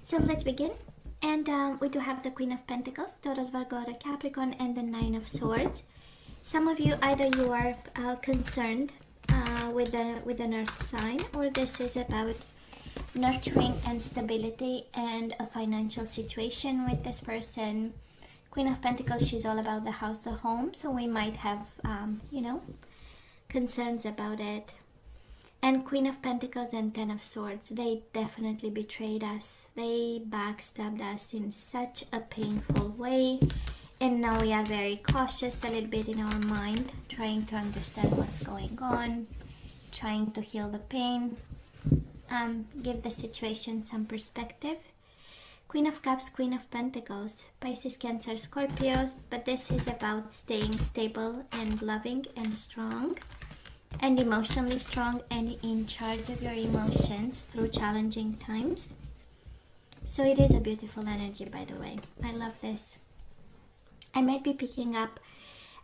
So let's begin. And we do have the Queen of Pentacles, Taurus, Virgo, Capricorn, and the Nine of Swords. Some of you, either you are concerned with an earth sign, or this is about nurturing and stability and a financial situation with this person. Queen of Pentacles, she's all about the house, the home, so we might have, concerns about it. And Queen of Pentacles and Ten of Swords, they definitely betrayed us. They backstabbed us in such a painful way. And now we are very cautious a little bit in our mind, trying to understand what's going on, trying to heal the pain, give the situation some perspective. Queen of Cups, Queen of Pentacles, Pisces, Cancer, Scorpio, but this is about staying stable and loving and strong and emotionally strong and in charge of your emotions through challenging times. So it is a beautiful energy, by the way. I love this. I might be picking up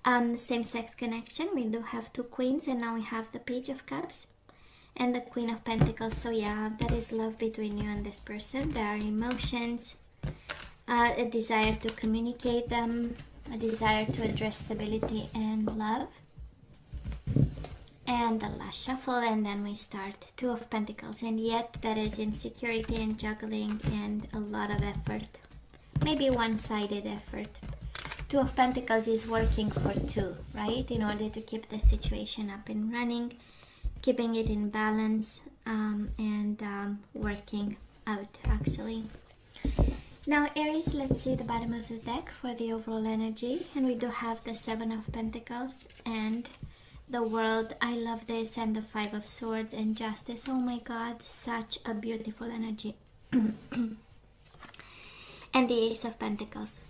same-sex connection. We do have two queens, and now we have the Page of Cups and the Queen of Pentacles. So yeah, there is love between you and this person. There are emotions, a desire to communicate them, a desire to address stability and love. And the last shuffle, and then we start Two of Pentacles, and yet there is insecurity and juggling and a lot of effort, maybe one-sided effort. Two of Pentacles is working for two, right, in order to keep the situation up and running, keeping it in balance, and working out actually. Now Aries, let's see the bottom of the deck for the overall energy, and we do have the Seven of Pentacles and the World. I love this, and the Five of Swords and Justice. Oh my God, such a beautiful energy. And the Ace of Pentacles.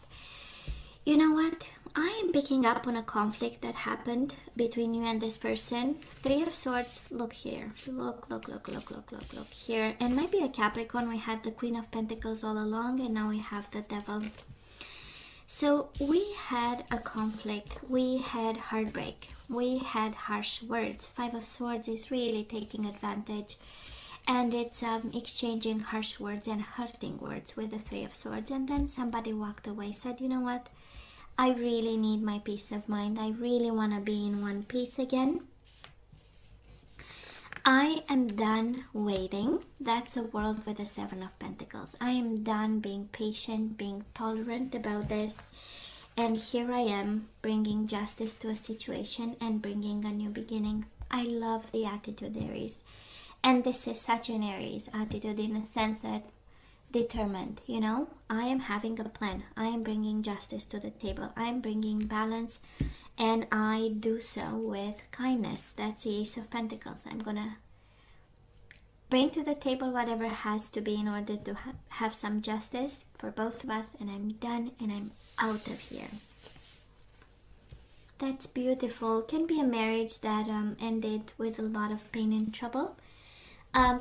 You know what? I am picking up on a conflict that happened between you and this person. Three of Swords, look here. Look here. And maybe a Capricorn. We had the Queen of Pentacles all along, and now we have the Devil. So we had a conflict, we had heartbreak, we had harsh words. Five of Swords is really taking advantage, and it's exchanging harsh words and hurting words with the Three of Swords. And then somebody walked away, said, you know what, I really need my peace of mind. I really want to be in one piece again. I am done waiting. That's a World with the Seven of Pentacles. I am done being patient, being tolerant about this. And here I am bringing justice to a situation and bringing a new beginning. I love the attitude, Aries. And this is such an Aries attitude in a sense that determined, you know. I am having a plan. I am bringing justice to the table. I am bringing balance. And I do so with kindness. That's the Ace of Pentacles. I'm gonna bring to the table whatever has to be in order to have some justice for both of us. And I'm done, and I'm out of here. That's beautiful. Can be a marriage that ended with a lot of pain and trouble.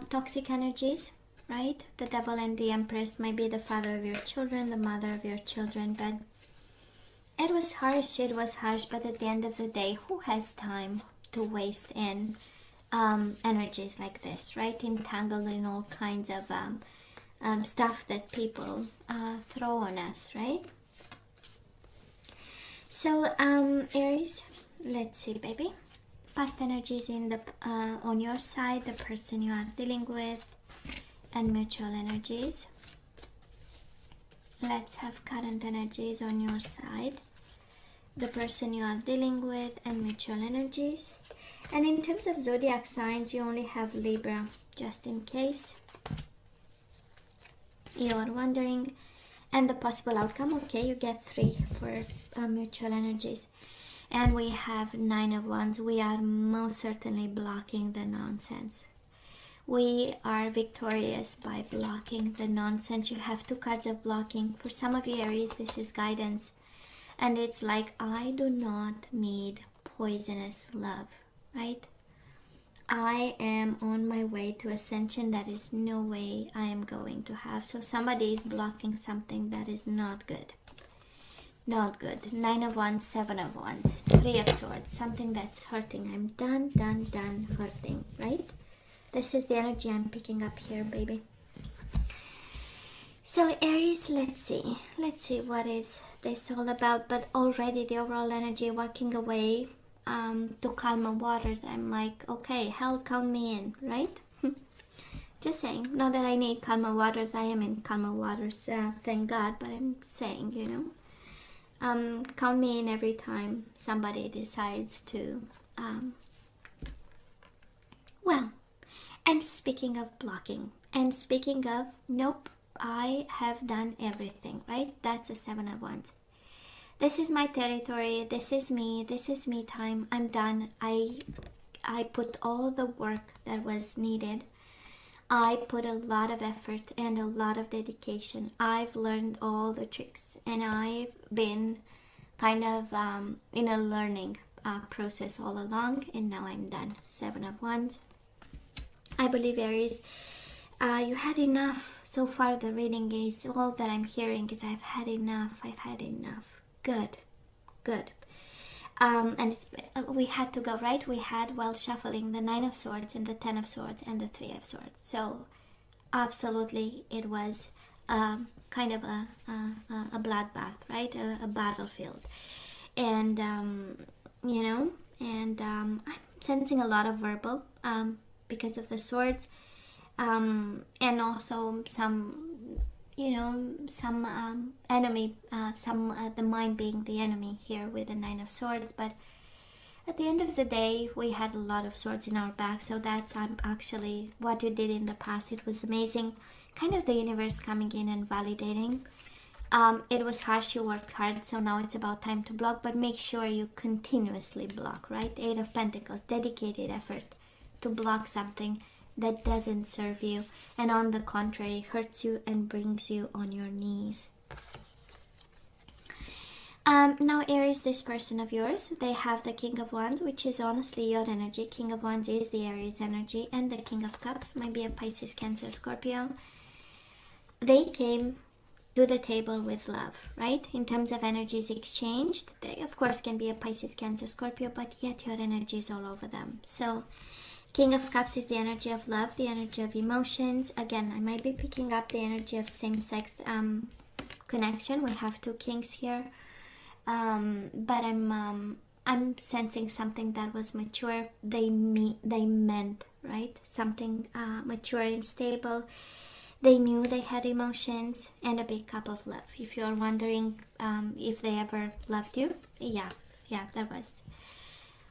Toxic energies, right? The Devil and the Empress might be the father of your children, the mother of your children, but it was harsh, but at the end of the day, who has time to waste in energies like this, right? Entangled in all kinds of stuff that people throw on us, right? So, Aries, let's see, baby. Past energies in the on your side, the person you are dealing with, and mutual energies. Let's have current energies on your side, the person you are dealing with, and mutual energies. And in terms of zodiac signs, you only have Libra, just in case you are wondering. And the possible outcome, okay, you get 3 for mutual energies. And we have 9 of Wands. We are most certainly blocking the nonsense. We are victorious by blocking the nonsense. You have 2 cards of blocking. For some of you, Aries, this is guidance. And it's like, I do not need poisonous love, right? I am on my way to ascension. That is no way I am going to have. So somebody is blocking something that is not good. Not good. 9 of Wands, 7 of Wands, 3 of Swords. Something that's hurting. I'm done hurting, right? This is the energy I'm picking up here, baby. So Aries, let's see what is this all about. But already the overall energy walking away to calmer waters. I'm like, okay, hell, count me in, right? Just saying. Not that I need calmer waters. I am in calmer waters, thank God. But I'm saying, you know, count me in every time somebody decides to, well. And speaking of blocking, and speaking of, nope, I have done everything, right? That's a Seven of Wands. This is my territory. This is me time. I'm done. I put all the work that was needed. I put a lot of effort and a lot of dedication. I've learned all the tricks, and I've been kind of in a learning process all along, and now I'm done. Seven of Wands. I believe, Aries, you had enough. So far the reading is, all that I'm hearing is I've had enough. Good. And we had to go, right? We had, while shuffling, the Nine of Swords and the Ten of Swords and the Three of Swords. So absolutely it was kind of a bloodbath, right? A battlefield. And you know, and I'm sensing a lot of verbal because of the swords, and also some, you know, some enemy, the mind being the enemy here with the Nine of Swords. But at the end of the day, we had a lot of swords in our back, so that's actually what you did in the past. It was amazing, kind of the universe coming in and validating. It was harsh, you worked hard, so now it's about time to block, but make sure you continuously block, right? Eight of Pentacles, dedicated effort to block something that doesn't serve you, and on the contrary, hurts you and brings you on your knees. Now Aries, this person of yours, they have the King of Wands, which is honestly your energy. King of Wands is the Aries energy, and the King of Cups might be a Pisces, Cancer, Scorpio. They came to the table with love, right? In terms of energies exchanged, they of course can be a Pisces, Cancer, Scorpio, but yet your energy is all over them. So King of Cups is the energy of love, the energy of emotions. Again, I might be picking up the energy of same-sex connection. We have two kings here, but I'm sensing something that was mature. They meant, right? Something mature and stable. They knew they had emotions and a big cup of love. If you're wondering if they ever loved you, yeah, there was.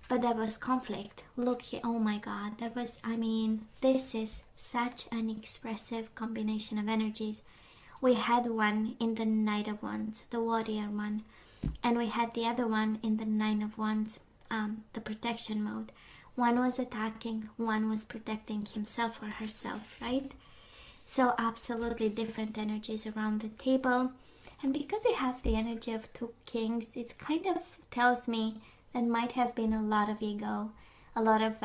But there was conflict. Look here, oh my God, there was, I mean, this is such an expressive combination of energies. We had one in the Knight of Wands, the warrior one, and we had the other one in the Nine of Wands, the protection mode. One was attacking, one was protecting himself or herself, right? So absolutely different energies around the table. And because we have the energy of two kings, it kind of tells me that might have been a lot of ego, a lot of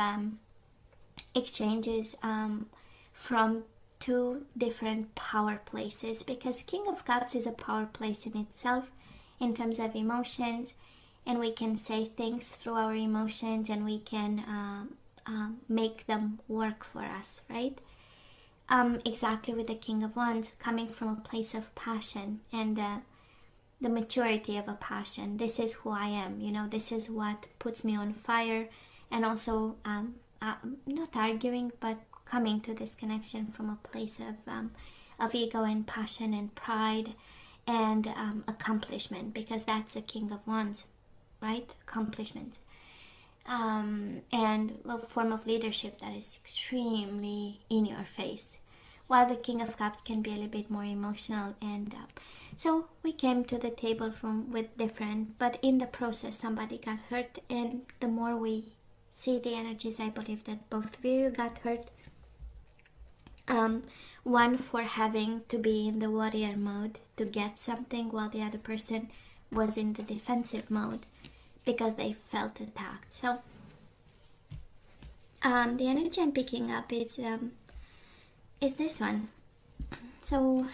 exchanges from two different power places, because King of Cups is a power place in itself in terms of emotions, and we can say things through our emotions, and we can make them work for us, right? Exactly with the King of Wands, coming from a place of passion and the maturity of a passion. This is who I am, you know, this is what puts me on fire. And also not arguing, but coming to this connection from a place of ego and passion and pride and accomplishment, because that's the King of Wands, right? Accomplishment. And a form of leadership that is extremely in your face, while the King of Cups can be a little bit more emotional. And so we came to the table with different, but in the process somebody got hurt, and the more we see the energies, I believe that both of you got hurt. One for having to be in the warrior mode to get something, while the other person was in the defensive mode because they felt attacked. So the energy I'm picking up is this one. So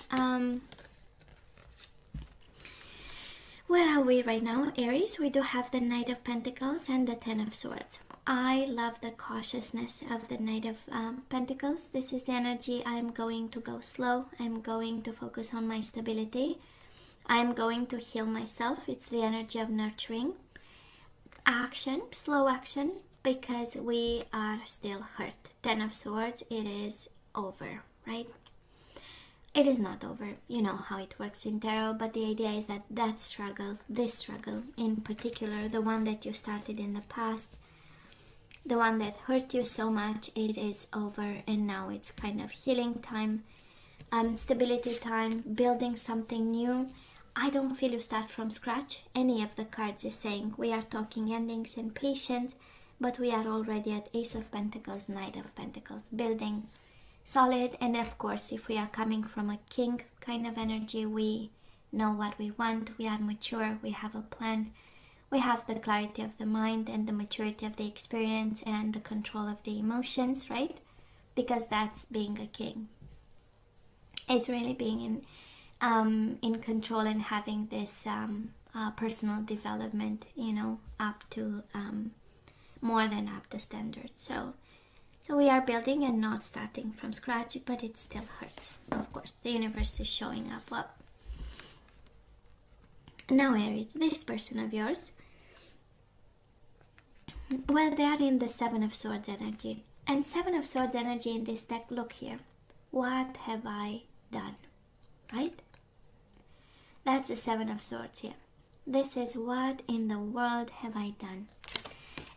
where are we right now, Aries? We do have the Knight of Pentacles and the Ten of Swords. I love the cautiousness of the Knight of Pentacles. This is the energy. I'm going to go slow. I'm going to focus on my stability. I'm going to heal myself. It's the energy of nurturing. Action, slow action, because we are still hurt. Ten of Swords, it is over, right? It is not over. You know how it works in tarot, but the idea is that that struggle, this struggle in particular, the one that you started in the past, the one that hurt you so much, it is over, and now it's kind of healing time, stability time, building something new. I don't feel you start from scratch. Any of the cards is saying we are talking endings and patience, but we are already at Ace of Pentacles, Knight of Pentacles, building solid. And of course, if we are coming from a king kind of energy, we know what we want, we are mature, we have a plan, we have the clarity of the mind and the maturity of the experience and the control of the emotions, right? Because that's being a king. It's really being in control and having this personal development, you know, up to more than up the standard. So we are building and not starting from scratch, but it still hurts. Of course, the universe is showing up. Well, now Aries, this person of yours, well, they are in the Seven of Swords energy. And Seven of Swords energy in this deck, look here. What have I done? Right? That's the Seven of Swords here. This is what in the world have I done?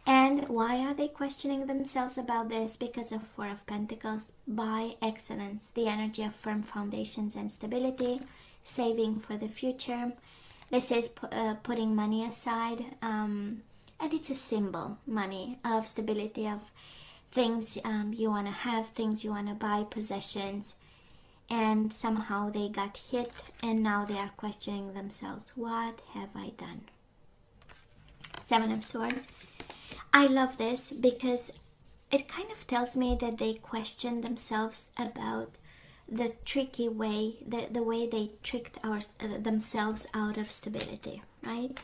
And why are they questioning themselves about this? Because of Four of Pentacles, by excellence, the energy of firm foundations and stability, saving for the future. This is putting money aside, and it's a symbol, money, of stability, of things you want to have, things you want to buy, possessions. And somehow they got hit, and now they are questioning themselves. What have I done? Seven of Swords. I love this because it kind of tells me that they question themselves about the tricky way, the way they tricked themselves out of stability, right?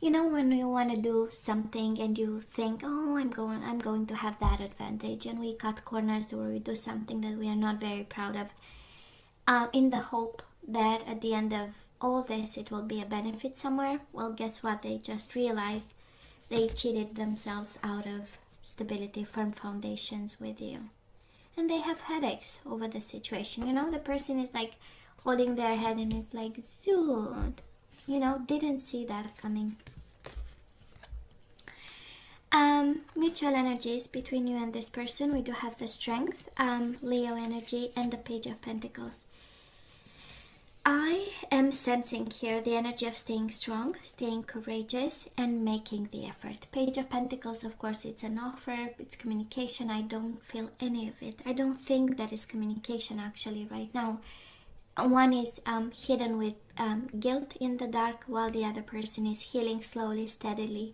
You know, when you want to do something and you think, oh, I'm going to have that advantage, and we cut corners where we do something that we are not very proud of, in the hope that at the end of all this it will be a benefit somewhere. Well, guess what? They just realized they cheated themselves out of stability, firm foundations with you. And they have headaches over the situation. You know, the person is like holding their head and it's like, dude, you know, didn't see that coming. Mutual energies between you and this person. We do have the Strength, Leo energy, and the Page of Pentacles. I am sensing here the energy of staying strong, staying courageous, and making the effort. Page of Pentacles, of course, it's an offer, it's communication. I don't feel any of it. I don't think that is communication actually right now. One is hidden with guilt in the dark, while the other person is healing slowly, steadily,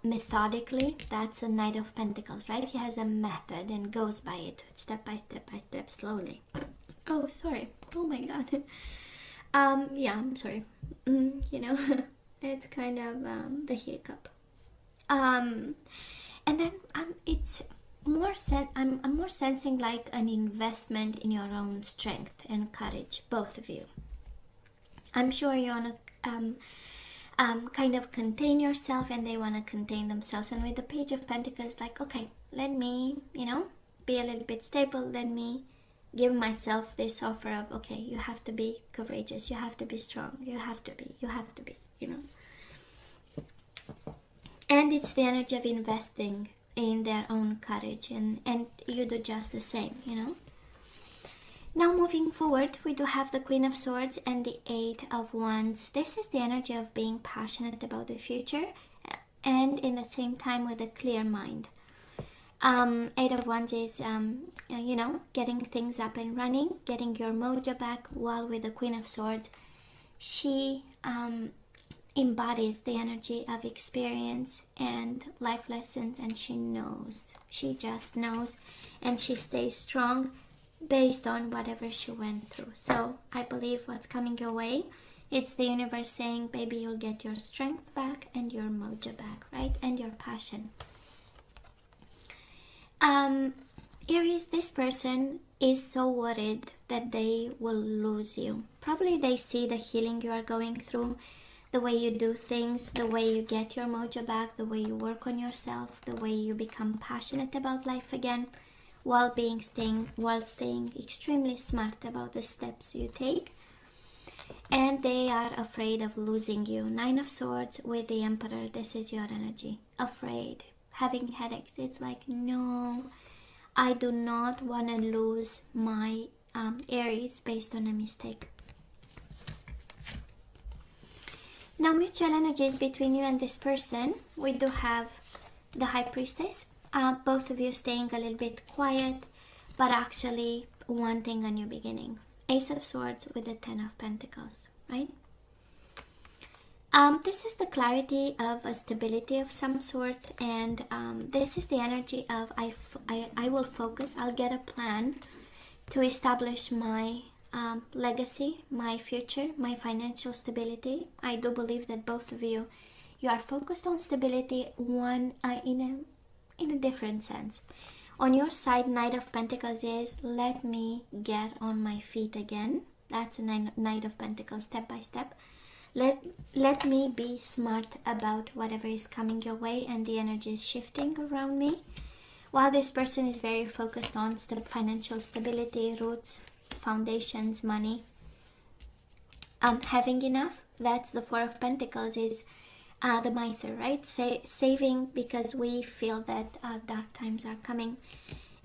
methodically. That's a Knight of Pentacles, right? He has a method and goes by it, step by step by step, slowly. Oh, sorry. Oh my god. Yeah, I'm sorry. You know, it's kind of the hiccup. And then it's more I'm more sensing like an investment in your own strength and courage, both of you. I'm sure you want to kind of contain yourself, and they want to contain themselves. And with the Page of Pentacles, like, okay, let me, you know, be a little bit stable. Let me give myself this offer of, okay, you have to be courageous, you have to be strong, you have to be, you know. And it's the energy of investing in their own courage, and you do just the same, you know. Now moving forward, we do have the Queen of Swords and the Eight of Wands. This is the energy of being passionate about the future, and in the same time with a clear mind. Eight of Wands is, you know, getting things up and running, getting your mojo back, while with the Queen of Swords, she embodies the energy of experience and life lessons, and she just knows, and she stays strong based on whatever she went through. So I believe what's coming your way It's the universe saying, baby, you'll get your strength back and your mojo back, right? And your passion. Aries, this person is so worried that they will lose you. Probably they see the healing you are going through, the way you do things, the way you get your mojo back, the way you work on yourself, the way you become passionate about life again, while staying extremely smart about the steps you take. And they are afraid of losing you. 9 of Swords with the Emperor. This is your energy. Afraid, having headaches. It's like, no, I do not want to lose my Aries based on a mistake. Now, mutual energies between you and this person. We do have the High Priestess. Both of you staying a little bit quiet, but actually wanting a new beginning. Ace of Swords with the 10 of Pentacles, right? This is the clarity of a stability of some sort, and this is the energy of I will focus, I'll get a plan to establish my legacy, my future, my financial stability. I do believe that both of you are focused on stability, one in a different sense. On your side, Knight of Pentacles is, let me get on my feet again. That's a Knight of Pentacles, step by step. Let me be smart about whatever is coming your way, and the energy is shifting around me. While this person is very focused on financial stability, roots, foundations, money. Having enough, that's the 4 of Pentacles, is the miser, right? Saving because we feel that dark times are coming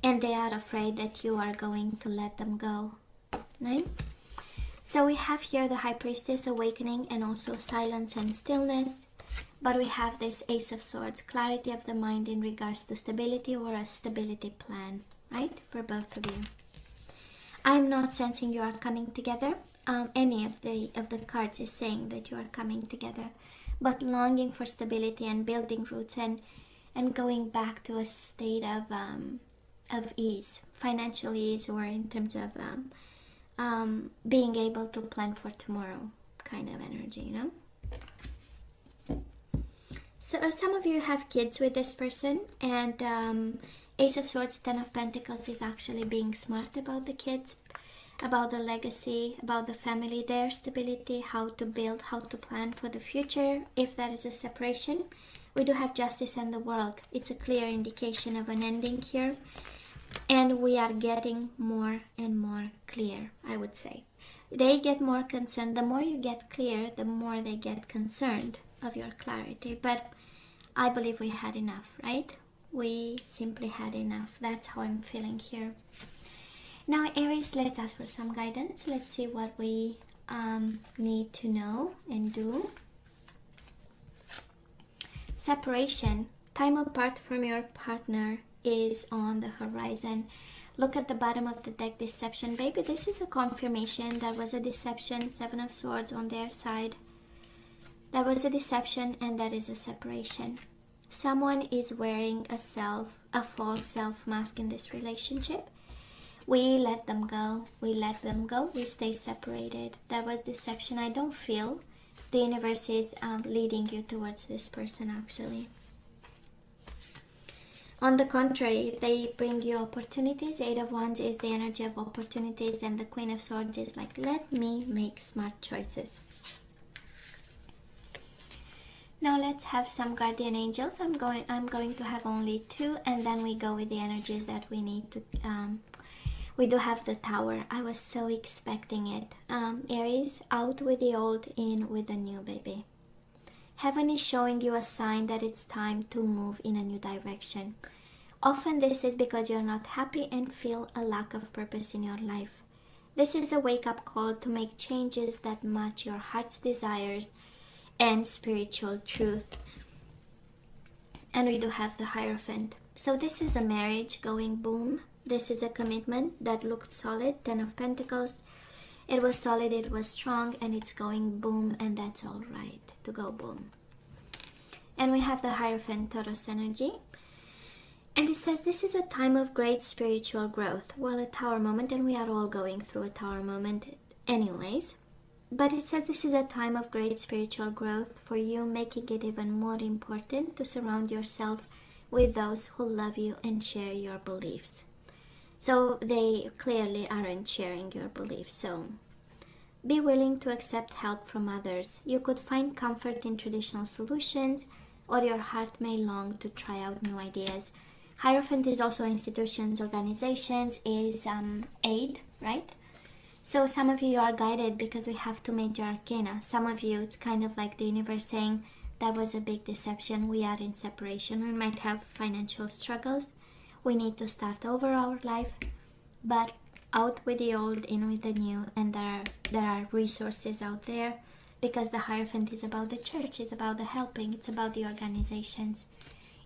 and they are afraid that you are going to let them go, right? So we have here the High Priestess, awakening, and also silence and stillness. But we have this Ace of Swords, clarity of the mind in regards to stability or a stability plan, right? For both of you. I am not sensing you are coming together. Any of the cards is saying that you are coming together, but longing for stability and building roots and going back to a state of ease, financial ease, or in terms of being able to plan for tomorrow kind of energy, you know? So some of you have kids with this person, and Ace of Swords, 10 of Pentacles is actually being smart about the kids, about the legacy, about the family, their stability, how to build, how to plan for the future. If that is a separation, we do have Justice and the World. It's a clear indication of an ending here, and we are getting more and more clear, I would say. They get more concerned. The more you get clear, the more they get concerned of your clarity. But I believe we had enough, right? We simply had enough. That's how I'm feeling here. Now, Aries, let's ask for some guidance. Let's see what we need to know and do. Separation, time apart from your partner is on the horizon. Look at the bottom of the deck, deception. Baby, this is a confirmation. That was a deception. 7 of Swords on their side. That was a deception, and that is a separation. Someone is wearing a false self mask in this relationship. We let them go. We let them go. We stay separated. That was deception. I don't feel the universe is leading you towards this person, actually. On the contrary, they bring you opportunities. 8 of Wands is the energy of opportunities, and the Queen of Swords is like, let me make smart choices. Now let's have some guardian angels. I'm going to have only 2, and then we go with the energies that we need to. We do have the Tower. I was so expecting it. Aries, out with the old, in with the new, baby. Heaven is showing you a sign that it's time to move in a new direction. Often this is because you're not happy and feel a lack of purpose in your life. This is a wake-up call to make changes that match your heart's desires and spiritual truth. And we do have the Hierophant. So this is a marriage going boom. This is a commitment that looked solid. 10 of Pentacles. It was solid, it was strong, and it's going boom, and that's all right to go boom. And we have the Hierophant, Taurus energy. And it says this is a time of great spiritual growth. Well, a Tower moment, and we are all going through a Tower moment anyways. But it says this is a time of great spiritual growth for you, making it even more important to surround yourself with those who love you and share your beliefs. So they clearly aren't sharing your beliefs. So be willing to accept help from others. You could find comfort in traditional solutions, or your heart may long to try out new ideas. Hierophant is also institutions, organizations, is aid, right? So some of you are guided because we have two major arcana. Some of you, it's kind of like the universe saying, that was a big deception. We are in separation. We might have financial struggles. We need to start over our life. But out with the old, in with the new. And there are resources out there, because the Hierophant is about the church. It's about the helping. It's about the organizations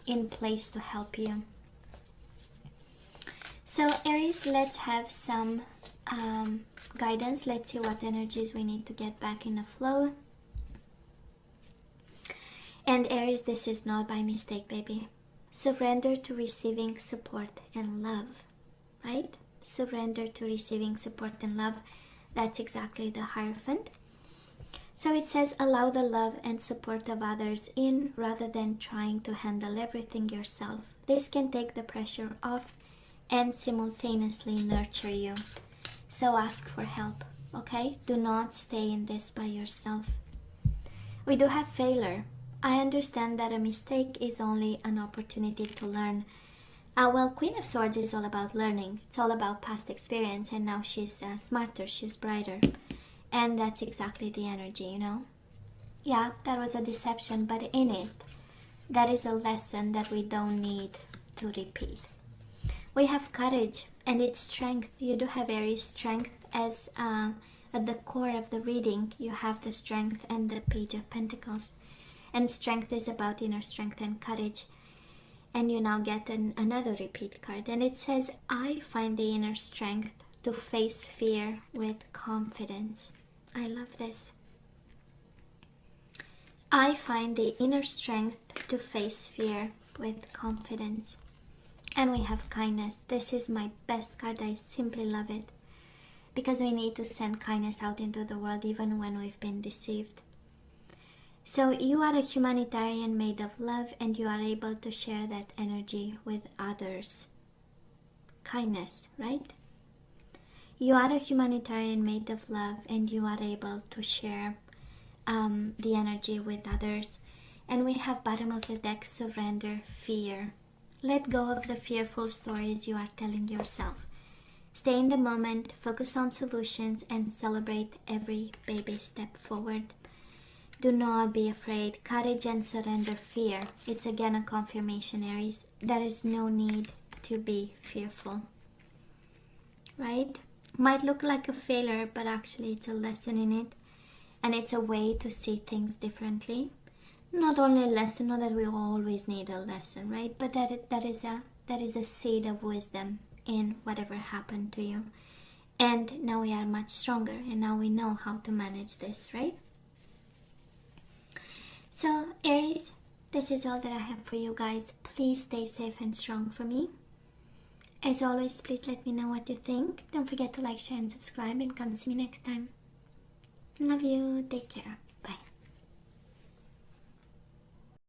in place to help you. So Aries, let's have some guidance. Let's see what energies we need to get back in the flow. And Aries, this is not by mistake, baby. Surrender to receiving support and love, right? Surrender to receiving support and love. That's exactly the Hierophant. So it says, allow the love and support of others in, rather than trying to handle everything yourself. This can take the pressure off and simultaneously nurture you. So ask for help, okay? Do not stay in this by yourself. We do have failure. I understand that a mistake is only an opportunity to learn. Well, Queen of Swords is all about learning. It's all about past experience, and now she's smarter, she's brighter. And that's exactly the energy, you know? Yeah, that was a deception, but in it, that is a lesson that we don't need to repeat. We have courage, and it's strength. You do have Aries strength as at the core of the reading. You have the strength and the Page of Pentacles. And strength is about inner strength and courage. And you now get another repeat card. And it says, I find the inner strength to face fear with confidence. I love this. I find the inner strength to face fear with confidence. And we have kindness. This is my best card. I simply love it. Because we need to send kindness out into the world even when we've been deceived. So you are a humanitarian made of love, and you are able to share that energy with others. Kindness, right? You are a humanitarian made of love, and you are able to share the energy with others. And we have bottom of the deck, surrender, fear. Let go of the fearful stories you are telling yourself. Stay in the moment, focus on solutions, and celebrate every baby step forward. Do not be afraid. Courage and surrender fear. It's again a confirmation, Aries. There is no need to be fearful. Right? Might look like a failure, but actually it's a lesson in it. And it's a way to see things differently. Not only a lesson, not that we always need a lesson, right? But that is a seed of wisdom in whatever happened to you. And now we are much stronger, and now we know how to manage this, right? So Aries, this is all that I have for you guys. Please stay safe and strong for me. As always, please let me know what you think. Don't forget to like, share, and subscribe, and come see me next time. Love you. Take care.